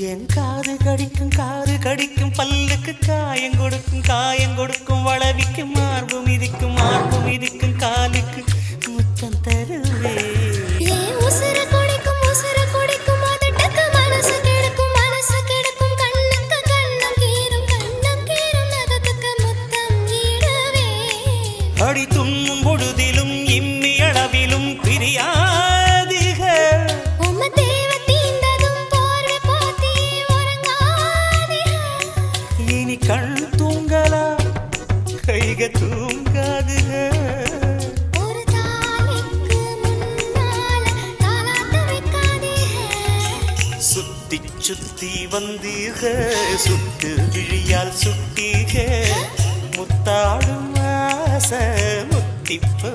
என் காது கடிக்கும் பல்லுக்கு காயம் கொடுக்கும் வளவிக்கும் மார்பு மிதிக்கும் காலுக்கு முத்தம் தருவே உசுர குடிக்கும் அதட்டக்கு மனசு கெடுக்கும் கண்ணுக்கு கண்ணம் கீரும் நகத்துக்கு முத்தம் ஈடவே அடி துண்ணும் பொழுதிலும் இம்மி அளவிலும் பிரியா கண் தூங்கலா கைக தூங்காது ஒரு தாளைக்கு முன்னால தாலாட்ட வைக்காதே சுத்தி வந்தீக சுட்டு விழியால் சுட்டீக முத்தாடும் ஆசை முத்திப்போ